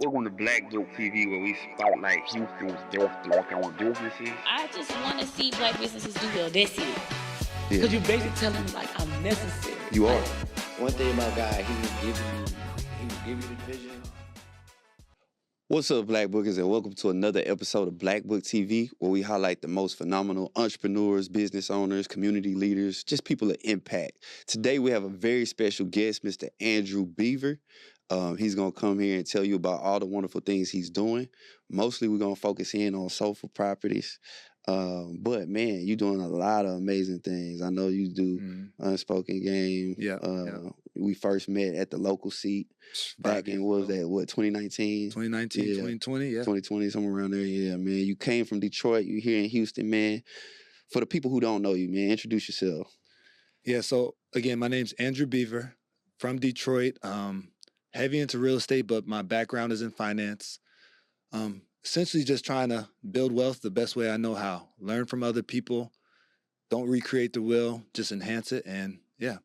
Welcome to Black Book TV, where we spotlight Houston's best Black-owned businesses. I just want to see Black businesses do well. That's it. Yeah. Because you're basically telling them, like, I'm necessary. You are. One thing about God, he will give you the vision. What's up, Black Bookers, and welcome to another episode of Black Book TV, where we highlight the most phenomenal entrepreneurs, business owners, community leaders, just people of impact. Today, we have a very special guest, Mr. Andrew Beaver. He's going to come here and tell you about all the wonderful things he's doing. Mostly, we're going to focus in on Soulful Properties. But, man, you're doing a lot of amazing things. I know you do Unspoken Game. Yeah. We first met at the local seat back in, what was that, 2019? 2019, Yeah. 2020, yeah. 2020, somewhere around there, yeah, man. You came from Detroit. You here in Houston, man. For the people who don't know you, man, introduce yourself. Yeah, so, again, my name's Andrew Beaver from Detroit. Heavy into real estate, but my background is in finance. Essentially just trying to build wealth the best way I know how. Learn from other people. Don't recreate the wheel, just enhance it. And, yeah,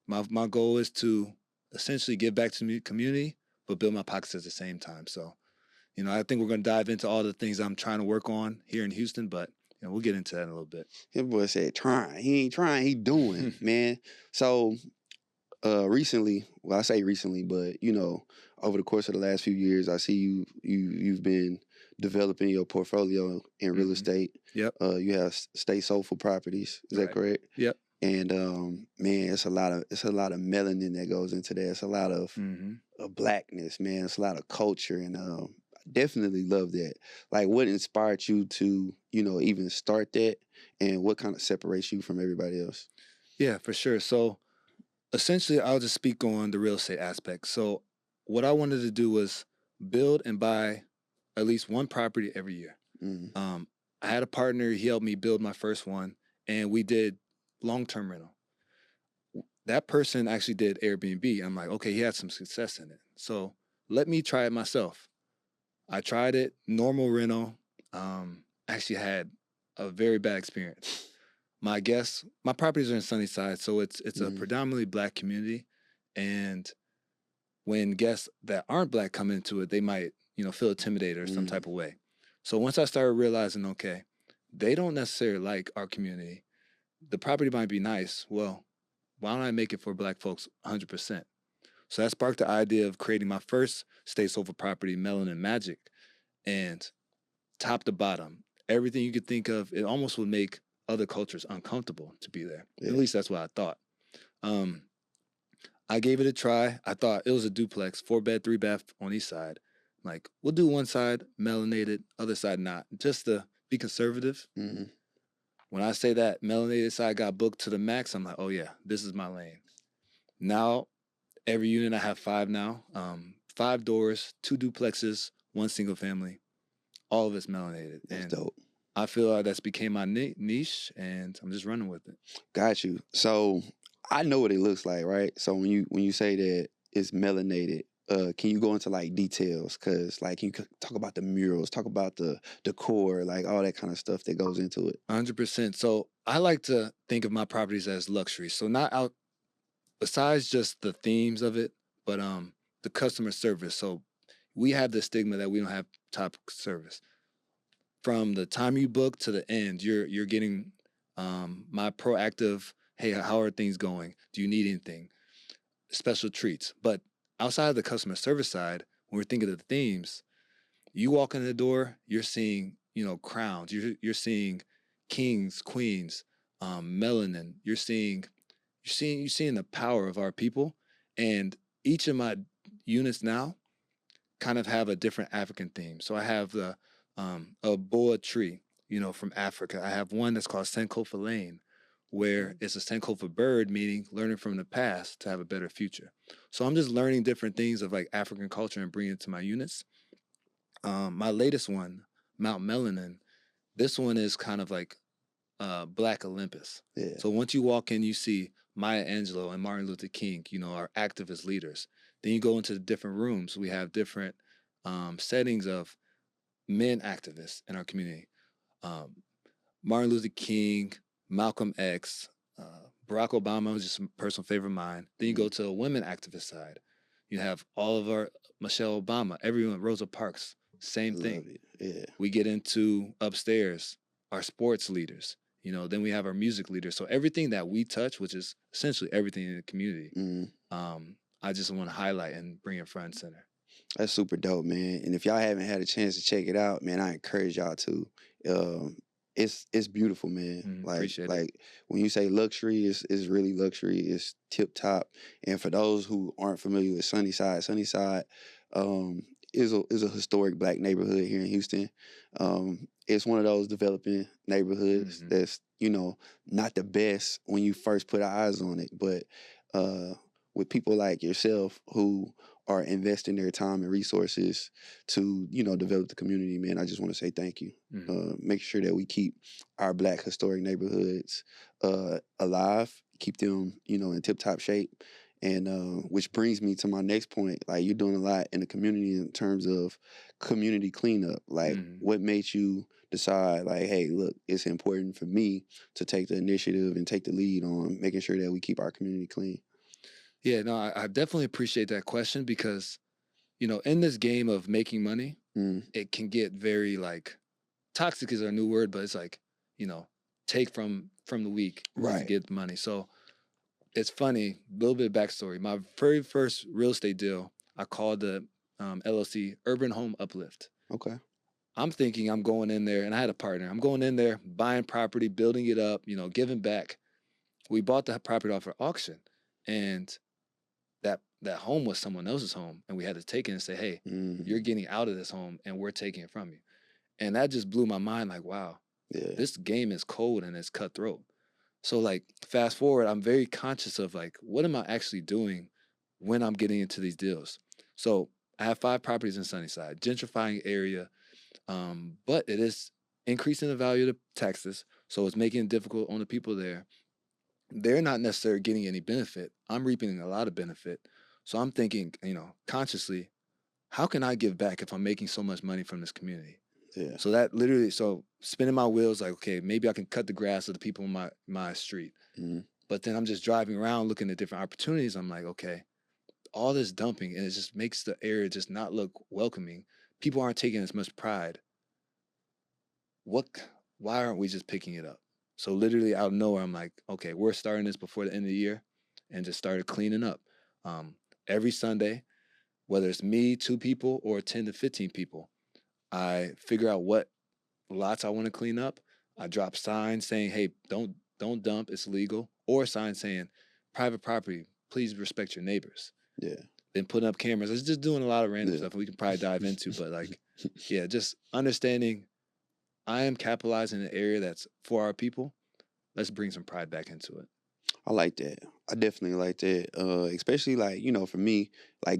my goal is to essentially give back to the community, but build my pockets at the same time. So, I think we're going to dive into all the things I'm trying to work on here in Houston, but we'll get into that in a little bit. His boy said, trying. He ain't trying, he doing, man. So, recently, well, I say recently, but, over the course of the last few years, I see you've been developing your portfolio in real estate. Yep. You have Stay Soulful Properties. Is that correct? Yep. And man, it's a lot of melanin that goes into that. It's a lot of blackness, man. It's a lot of culture, and I definitely love that. Like, what inspired you to, even start that, and what kind of separates you from everybody else? Yeah, for sure. So, essentially, I'll just speak on the real estate aspect. So, what I wanted to do was build and buy at least one property every year. Mm-hmm. I had a partner. He helped me build my first one, and we did long-term rental. That person actually did Airbnb. I'm like, okay, he had some success in it. So let me try it myself. I tried it, normal rental. Actually had a very bad experience. My properties are in Sunnyside, so it's a predominantly Black community. And when guests that aren't Black come into it, they might, feel intimidated or some type of way. So once I started realizing, okay, they don't necessarily like our community. The property might be nice. Well, why don't I make it for Black folks 100%? So that sparked the idea of creating my first Stay Soulful property, Melanated. And top to bottom, everything you could think of, it almost would make other cultures uncomfortable to be there. Yeah. At least that's what I thought. I gave it a try. I thought it was a duplex, 4-bed, 3-bath on each side. Like, we'll do one side melanated, other side not, just to be conservative. Mm-hmm. When I say that melanated side got booked to the max, I'm like, oh yeah, this is my lane. Now, every unit I have 5 now, 5 doors, 2 duplexes, 1 single family. All of it's melanated. That's dope. I feel like that's became my niche, and I'm just running with it. Got you. So I know what it looks like, right? So when you say that it's melanated, can you go into like details? Cause like you could talk about the murals, talk about the decor, like all that kind of stuff that goes into it. 100%. So I like to think of my properties as luxury. So not out besides just the themes of it, but the customer service. So we have the stigma that we don't have top service. From the time you book to the end, you're getting my proactive, hey, how are things going? Do you need anything? Special treats. But outside of the customer service side, when we're thinking of the themes, you walk in the door, you're seeing, crowns. You're seeing kings, queens, melanin. You're seeing the power of our people. And each of my units now kind of have a different African theme. So I have a boa tree, from Africa. I have one that's called Sankofa Lane, where it's a Sankofa bird, meaning learning from the past to have a better future. So I'm just learning different things of like African culture and bringing it to my units. My latest one, Mount Melanin, this one is kind of like Black Olympus. Yeah. So once you walk in, you see Maya Angelou and Martin Luther King, our activist leaders. Then you go into the different rooms. We have different settings of men activists in our community. Martin Luther King, Malcolm X, Barack Obama was just a personal favorite of mine. Then you go to a women activist side. You have all of our Michelle Obama, everyone, Rosa Parks, I same love thing. it. Yeah. We get into upstairs, our sports leaders, then we have our music leaders. So everything that we touch, which is essentially everything in the community, Mhm. I just want to highlight and bring it front and center. That's super dope, man. And if y'all haven't had a chance to check it out, man, I encourage y'all to. Um, it's beautiful, man. Appreciate it. Like when you say luxury, it's really luxury. It's tip top. And for those who aren't familiar with Sunnyside is a historic Black neighborhood here in Houston. It's one of those developing neighborhoods that's not the best when you first put eyes on it, but with people like yourself who are investing their time and resources to, develop the community, man, I just want to say thank you. Make sure that we keep our Black historic neighborhoods alive, keep them, in tip-top shape. And which brings me to my next point. Like, you're doing a lot in the community in terms of community cleanup. Like, what made you decide, like, hey, look, it's important for me to take the initiative and take the lead on making sure that we keep our community clean? Yeah, no, I definitely appreciate that question because, in this game of making money, it can get very toxic is our new word, but it's like, take from the weak to get the money. So it's funny, a little bit of backstory. My very first real estate deal, I called the LLC Urban Home Uplift. Okay. I'm thinking I'm going in there, and I had a partner. I'm going in there, buying property, building it up, giving back. We bought the property off an auction, and that home was someone else's home, and we had to take it and say, hey, you're getting out of this home, and we're taking it from you. And that just blew my mind, like, wow, this game is cold and it's cutthroat. So, fast forward, I'm very conscious of, what am I actually doing when I'm getting into these deals? So I have 5 properties in Sunnyside, gentrifying area, but it is increasing the value of the taxes, so it's making it difficult on the people there. They're not necessarily getting any benefit. I'm reaping a lot of benefit. So I'm thinking, consciously, how can I give back if I'm making so much money from this community? Yeah. So that literally, spinning my wheels, like, okay, maybe I can cut the grass of the people in my street. But then I'm just driving around looking at different opportunities. I'm like, okay, all this dumping, and it just makes the area just not look welcoming. People aren't taking as much pride. Why aren't we just picking it up? So literally out of nowhere, I'm like, okay, we're starting this before the end of the year, and just started cleaning up. Every Sunday, whether it's me, 2 people, or 10 to 15 people, I figure out what lots I want to clean up. I drop signs saying, hey, don't dump, it's illegal. Or signs saying, private property, please respect your neighbors. Yeah. Then putting up cameras. It's just doing a lot of random stuff we can probably dive into. But just understanding I am capitalizing an area that's for our people. Let's bring some pride back into it. I like that. I definitely like that. Especially for me,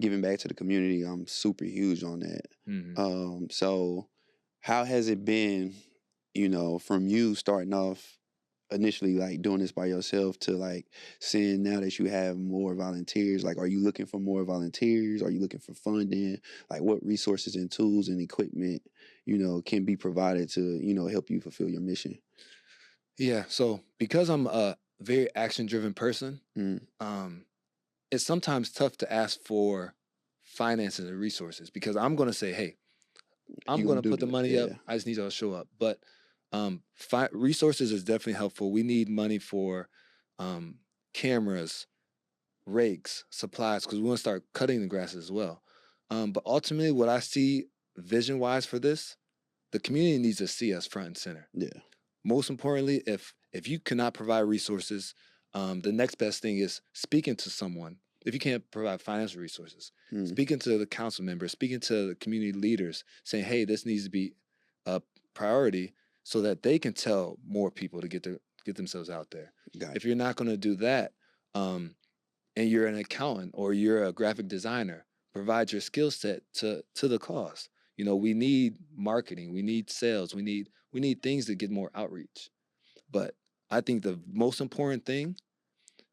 giving back to the community, I'm super huge on that. So how has it been, from you starting off initially doing this by yourself to seeing now that you have more volunteers? Are you looking for more volunteers? Are you looking for funding? What resources and tools and equipment, can be provided to, help you fulfill your mission? Yeah. So because I'm a very action-driven person, it's sometimes tough to ask for finances and resources because I'm going to say, hey, I'm going to put the money up. I just need y'all to show up. But resources is definitely helpful. We need money for cameras, rakes, supplies, because we want to start cutting the grass as well. But ultimately, what I see vision-wise for this, the community needs to see us front and center. Yeah. Most importantly, if you cannot provide resources, the next best thing is speaking to someone. If you can't provide financial resources, speaking to the council members, speaking to the community leaders, saying, hey, this needs to be a priority so that they can tell more people to get themselves out there. If you're not going to do that, and you're an accountant or you're a graphic designer, provide your skill set to the cause. We need marketing, we need sales, we need things to get more outreach. But I think the most important thing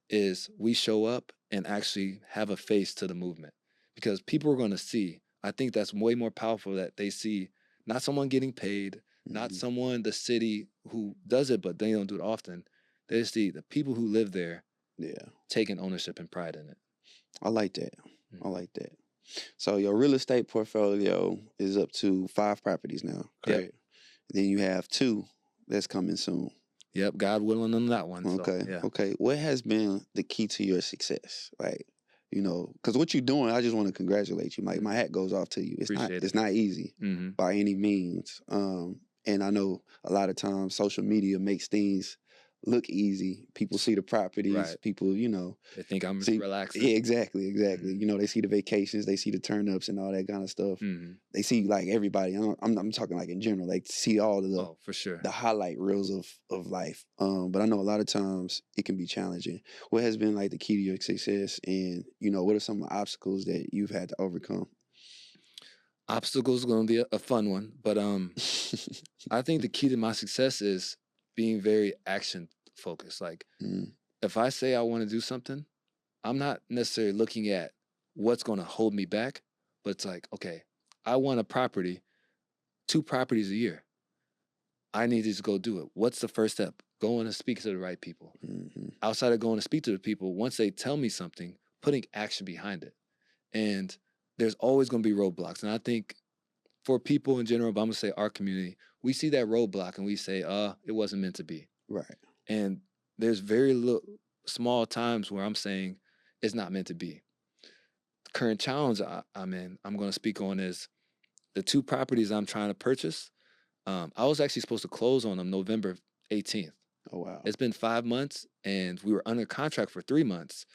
is we show up and actually have a face to the movement, because people are going to see. I think that's way more powerful, that they see not someone getting paid, not someone, the city who does it, but they don't do it often. They see the people who live there taking ownership and pride in it. I like that. I like that. So your real estate portfolio is up to 5 properties now, Yep. correct? Then you have 2 that's coming soon. Yep, God willing on that one. Okay. So, yeah. Okay. What has been the key to your success? Like, because what you're doing, I just want to congratulate you. My hat goes off to you. Appreciate It's not easy Mm-hmm. by any means. And I know a lot of times social media makes things look easy. People see the properties. Right. People, They think I'm see, relaxing. yeah, exactly. Mhm. They see the vacations, they see the turn-ups and all that kind of stuff. Mm-hmm. They see like everybody. I'm talking like in general. They see all of Oh, for sure. the highlight reels of life. But I know a lot of times it can be challenging. What has been like the key to your success, and what are some of the obstacles that you've had to overcome? Obstacles going to be a fun one, but I think the key to my success is being very action focused. Like if I say I want to do something, I'm not necessarily looking at what's going to hold me back, but it's like, okay, I want a property, 2 properties a year. I need to go do it. What's the first step? Going to speak to the right people. Mm-hmm. Outside of going to speak to the people, once they tell me something, putting action behind it. And there's always going to be roadblocks. And I think for people in general, but I'm going to say our community, we see that roadblock and we say, it wasn't meant to be. Right. And there's very small times where I'm saying it's not meant to be. The current challenge I'm in, I'm going to speak on is the 2 properties I'm trying to purchase. I was actually supposed to close on them November 18th. Oh, wow. It's been 5 months and we were under contract for 3 months.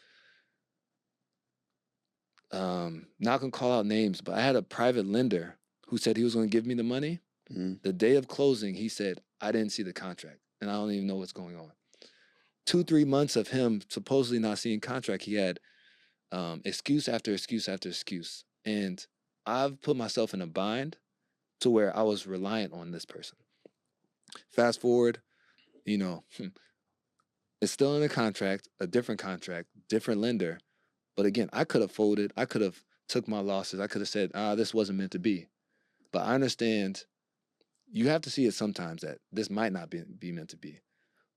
Not going to call out names, but I had a private lender who said he was going to give me the money. Mm-hmm. The day of closing, he said, I didn't see the contract and I don't even know what's going on. 2-3 months of him supposedly not seeing contract, he had excuse after excuse after excuse. And I've put myself in a bind to where I was reliant on this person. Fast forward, it's still in a contract, a different contract, different lender. But again, I could have folded. I could have took my losses. I could have said, this wasn't meant to be. But I understand you have to see it sometimes that this might not be meant to be.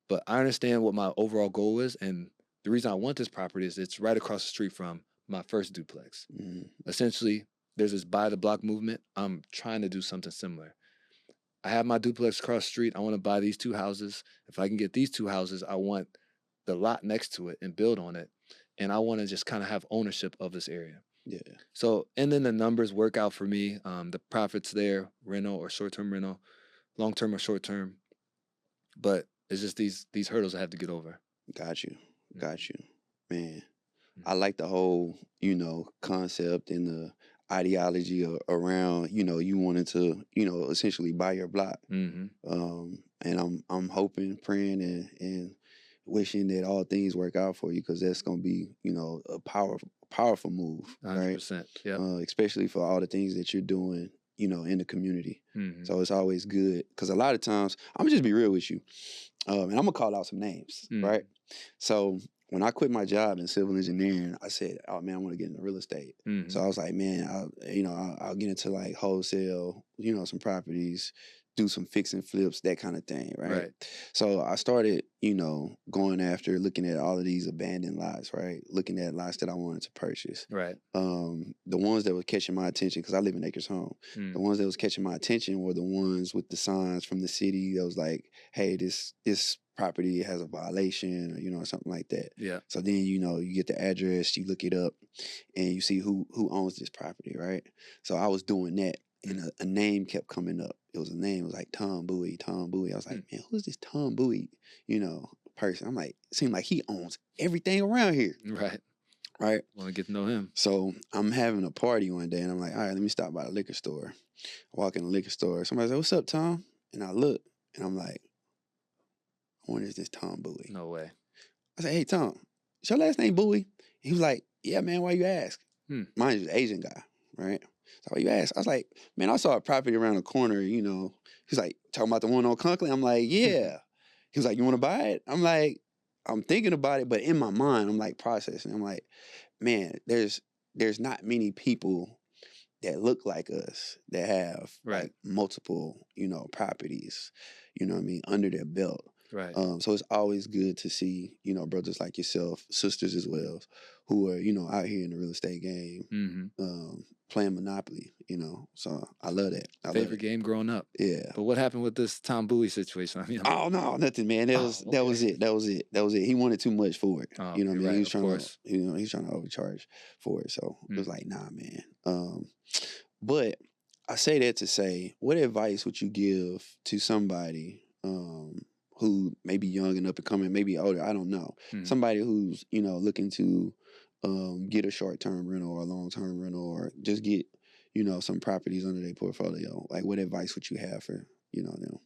But I understand what my overall goal is. And the reason I want this property is it's right across the street from my first duplex. Mm-hmm. Essentially, there's this buy the block movement. I'm trying to do something similar. I have my duplex across the street. I want to buy these 2 houses. If I can get these 2 houses, I want the lot next to it and build on it. And I want to just kind of have ownership of this area. Yeah. So, and then the numbers work out for me. The profits there, rental or short-term rental, long-term or short-term. But it's just these hurdles I have to get over. Got you. Man, I like the whole, concept and the ideology around, you wanted to, essentially buy your block. Mm-hmm. And I'm hoping, praying, and wishing that all things work out for you, because that's gonna be, a powerful move, 100%. right? Yeah. Especially for all the things that you're doing, in the community. Mm-hmm. So it's always good, because a lot of times, I'm gonna just be real with you, and I'm gonna call out some names, right? So when I quit my job in civil engineering, I said, "Oh man, I want to get into real estate." Mm-hmm. So I was like, "Man, I'll get into like wholesale, some properties, do some fix and flips, that kind of thing, right?" So I started, going after looking at all of these abandoned lots, right? Looking at lots that I wanted to purchase. Right. The ones that were catching my attention, because I live in Acres Home, the ones that was catching my attention were the ones with the signs from the city that was like, "Hey, this property has a violation," or something like that. Yeah. So then, you get the address, you look it up, and you see who owns this property, right? So I was doing that, and a name kept coming up. It was like Tom Bowie. I was like, man, who's this Tom Bowie, person? I'm like, it seemed like he owns everything around here. Right. Want to get to know him. So I'm having a party one day, and I'm like, all right, let me stop by the liquor store. I walk in the liquor store. Somebody said, "What's up, Tom?" And I look, and I'm like, I wonder if this Tom Bowie. No way. I said, "Hey, Tom, is your last name Bowie?" He was like, "Yeah, man, why you ask?" Mine is an Asian guy, right? So why you ask? I was like, "Man, I saw a property around the corner, He's like, "Talking about the one on Conklin?" I'm like, "Yeah." He was like, "You want to buy it?" I'm like, I'm thinking about it, but in my mind, I'm like processing. I'm like, man, there's not many people that look like us that have like multiple, properties, under their belt. Right. So it's always good to see, brothers like yourself, sisters as well, who are, out here in the real estate game, Mm-hmm. playing Monopoly, So I love that. I love Favorite it. game growing up. Yeah. But what happened with this Tom Bowie situation? I mean, Oh no, nothing, man. That was okay. it. He wanted too much for it. Oh, You know what I mean? right, He was of trying course. to, he's trying to overcharge for it. So it was like, nah, man. But I say that to say, what advice would you give to somebody who may be young and up and coming, maybe older? I don't know. Mhm. Somebody who's looking to get a short-term rental or a long-term rental, or just get some properties under their portfolio. Like, what advice would you have for them?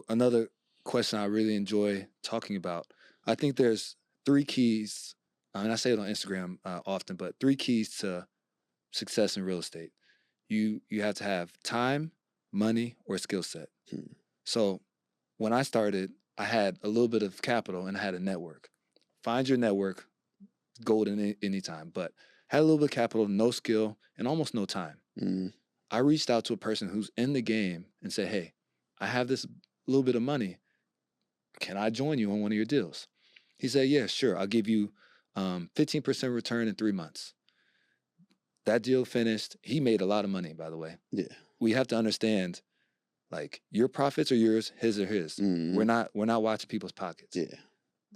Another question I really enjoy talking about. I think there's 3 keys, and I say it on Instagram often, but 3 keys to success in real estate. You have to have time, money, or skill set. So when I started, I had a little bit of capital and I had a network. Find your network, golden any time, but had a little bit of capital, no skill, and almost no time. I reached out to a person who's in the game and said, hey, I have this little bit of money. Can I join you on one of your deals? He said, yeah, sure. I'll give you 15% return in 3 months. That deal finished. He made a lot of money, by the way. Yeah. We have to understand, like, your profits are yours, his are his. We're not watching people's pockets. Yeah.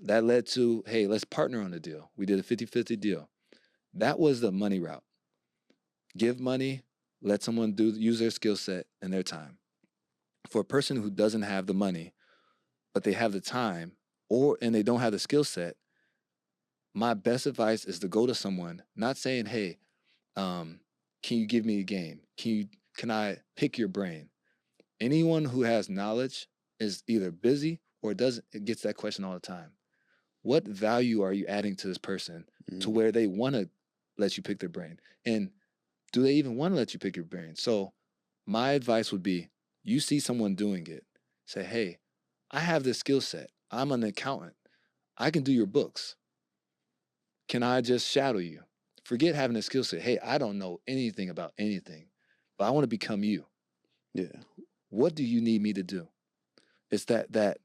That led to, hey, let's partner on the deal. We did a 50-50 deal. That was the money route. Give money, let someone use their skill set and their time. For a person who doesn't have the money, but they have the time, and they don't have the skill set, my best advice is to go to someone, not saying, hey, can you give me a game? Can I pick your brain? Anyone who has knowledge is either busy or gets that question all the time. What value are you adding to this person to where they want to let you pick their brain? And do they even want to let you pick your brain? So my advice would be, you see someone doing it, say, hey, I have this skill set. I'm an accountant. I can do your books. Can I just shadow you? Forget having a skill set. Hey, I don't know anything about anything, but I want to become you. Yeah. What do you need me to do? It's that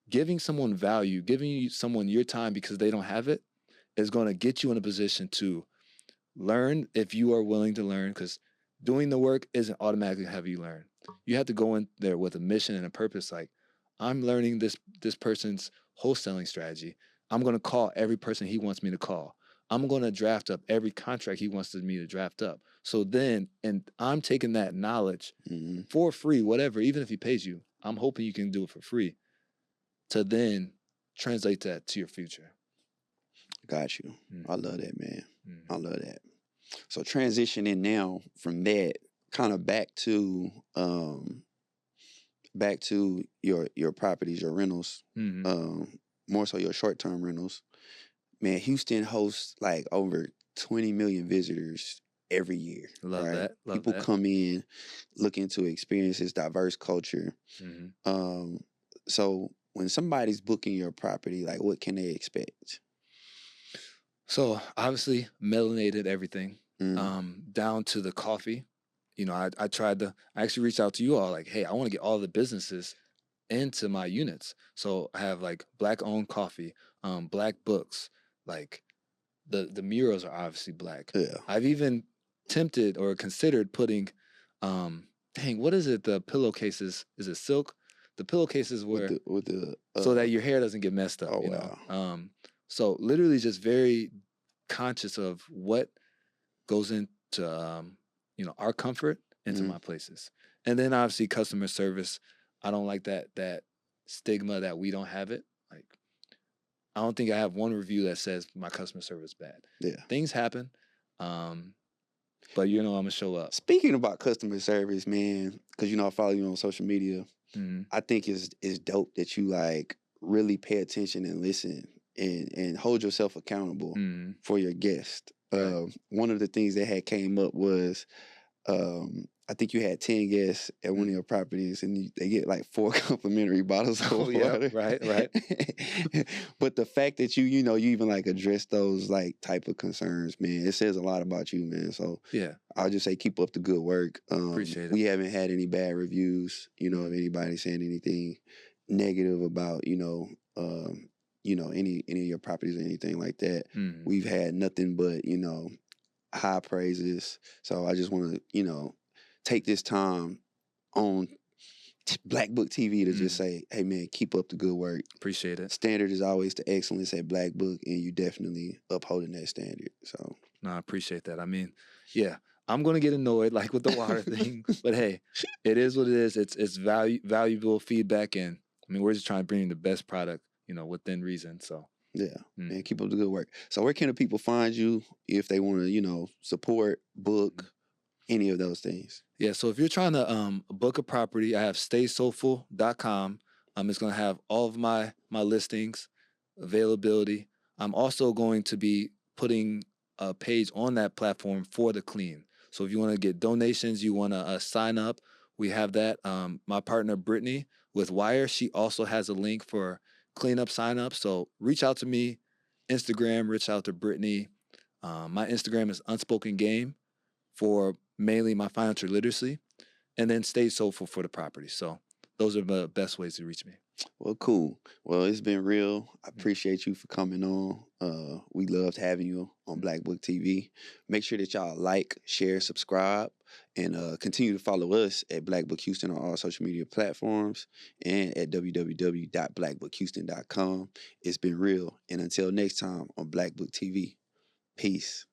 giving someone value, giving someone your time because they don't have it, is going to get you in a position to learn if you are willing to learn, because doing the work isn't automatically have you learn. You have to go in there with a mission and a purpose. Like, I'm learning this person's wholesaling strategy. I'm going to call every person he wants me to call. I'm going to draft up every contract he wants me to draft up. So then, and I'm taking that knowledge for free, whatever, even if he pays you, I'm hoping you can do it for free to then translate that to your future. Got you. I love that, man. I love that. So transitioning now from that kind of back to your properties, your rentals, more so your short-term rentals. Man, Houston hosts like over 20 million visitors every year. Love that. People come in looking to experience this diverse culture. So when somebody's booking your property, like, what can they expect? So obviously melanated everything, down to the coffee. I actually reached out to you all like, hey, I want to get all the businesses into my units. So I have like Black owned coffee, Black books, like the murals are obviously Black. Yeah. I've even tempted or considered putting, what is it? The pillowcases, is it silk? The pillowcases where, so that your hair doesn't get messed up, wow. So literally just very conscious of what goes into, our comfort into my places. And then obviously customer service. I don't like that stigma that we don't have it. Like, I don't think I have one review that says my customer service is bad. Yeah. Things happen. But I'm gonna show up. Speaking about customer service, man, because I follow you on social media. I think it's dope that you like really pay attention and listen and hold yourself accountable for your guest. Right. One of the things that had came up was I think you had 10 guests at one of your properties, and they get like 4 complimentary bottles of water. Right. But the fact that you even like address those like type of concerns, man, it says a lot about you, man. So yeah, I'll just say keep up the good work. Appreciate it. We haven't had any bad reviews, of anybody saying anything negative about, any of your properties or anything like that. Mhm. We've had nothing but, high praises. So I just want to, take this time on Black Book TV to just say, hey man, keep up the good work. Appreciate it. Standard is always the excellence at Black Book, and you definitely upholding that standard. So No, I appreciate that. I mean, yeah, I'm gonna get annoyed like with the water thing, but hey, it is what it is. It's valuable feedback, and I mean, we're just trying to bring the best product, within reason. So yeah, man, keep up the good work. So where can the people find you if they want to, support, book, any of those things? Yeah, so if you're trying to book a property, I have staysoulful.com. It's going to have all of my listings, availability. I'm also going to be putting a page on that platform for the clean. So if you want to get donations, you want to sign up, we have that. My partner Brittany with Wire, she also has a link for cleanup sign up. So reach out to me, Instagram, reach out to Brittany. My Instagram is Unspoken Game for mainly my financial literacy, and then Stay Soulful for the property. So those are the best ways to reach me. Well, cool. Well, it's been real. I appreciate you for coming on. We loved having you on Black Book TV. Make sure that y'all like, share, subscribe, and continue to follow us at Black Book Houston on all social media platforms and at www.blackbookhouston.com. It's been real. And until next time on Black Book TV, peace.